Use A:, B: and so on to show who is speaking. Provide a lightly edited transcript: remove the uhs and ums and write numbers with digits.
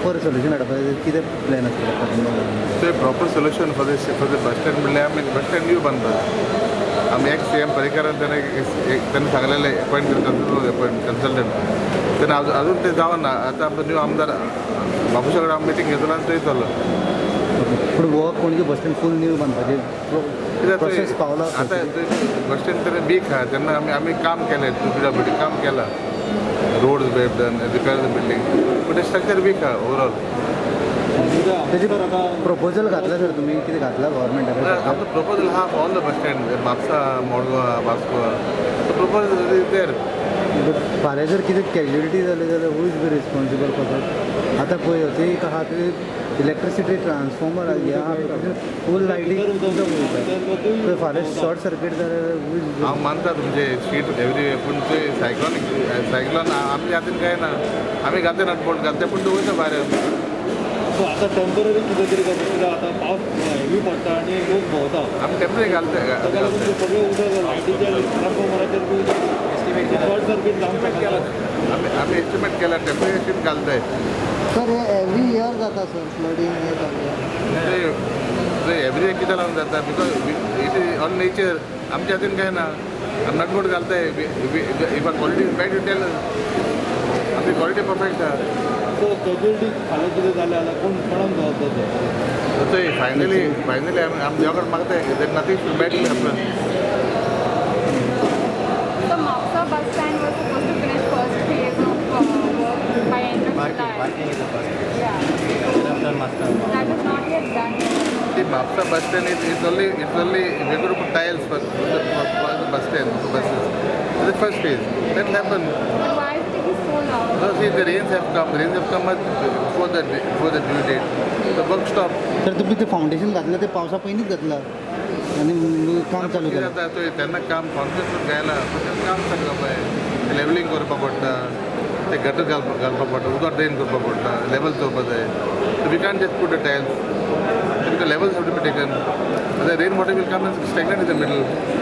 A: Proper solution हाडपाचें कितें plan आसता?
B: So a proper solution for the bus stand म्हणल्यार आमी बस स्टँड न्यू बांदतात. आमी एक CM पर्रीकरान त्यांनी सांगलेले अपॉइंट कन्सल्टंट त्यांना अजून ते जावं ना. आता आपलं न्यू आमदार बाबूशा कडेन मिटींग घेतलो आनी थंय चल्लो.
A: पूण हो पणजे बस स्टँड फूल न्यू बांदपाचें प्रोसेस पावला.
B: आता बस स्टँड तरी बीक आहा तेन्ना आमी काम केलें, PWD काम केलां, roads we've done, repair the building, but structure weak आहा ओवरऑल.
A: तेजे प्रपोजल घातला सर तुमी? कितें घातला गव्हर्मेंटाक?
B: आपलं प्रपोजल हा all the bus stand Mapusa, Madgaon, Vasco proposal is there.
A: फाल्यां जर कितें कॅज्युलिटी जाली जाल्यार who is be responsible for that? आतां पळय ते एक आहा ते इलेक्ट्रिसिटी ट्रान्सफॉर्मर हे आहा फूल लायटीक तर फाल्यां शॉर्ट सर्कीट जाल्यार हू इज?
B: हांव मानता तुमचे शीट एवरी पूण ते सायक्लॉन आमच्या हातीन काय ना. आमी घालता ना बोट घालता पूण दवरता भायर.
C: सो आतां टेम्पररी कितें तरी करता कित्याक आतां पावस हेवी पडटा आनी लोक भोंवता.
B: आमी टेम्पररी घालता.
C: ताका लागून तें सगळें उदक लायटीच्या ट्रान्सफॉर्मराचेर बी शॉर्ट सर्कीट जावंक शकता.
B: आमी एस्टिमेट केला टेम्पररी शीट घालताय.
A: सर हे एवरी इयर जाता सर फ्लडिंग हे
B: ते एवरी इयर कित्याक लागून जाता? Because it is all nature. आमच्या हातीन काय ना. नटबोट घालताय. If a quality is bad you tell आमची क्वॉलिटी परफेक्ट आहा.
C: सो कॅज्युलिटी फाल्यां कितें जालें जाल्यार कोणाक जबाबदार?
B: तसं फायनली आमी देवा कडेन मागताय that nothing should badly happen.
D: The Mapsa bus stand was supposed to finish first phase of work by end of July.
E: Parking is the first.
D: Yeah. That is not yet done.
B: The Mapsa bus stand is only we're going to put tiles for the bus stand for buses. The first phase that happened.
D: But why is it taking so long?
B: No, see the rains have come much before the due date. The work stopped.
A: तर तुम्ही ते foundation घातलं ते पावसा पयलींच घातलं आणि काम चालू केलं.
B: जाता तो त्यांना काम कॉन्फिडन्स घ्यायला काम सांगता पळय. लेवलिंग करपा पडटा, ते गटर घालपा पडटा, उदक ड्रेन करपा पडटा, लेवल चोवपा जाय. We can't just put the tiles. The levels have to be taken. The rain water will come and stagnate in the middle.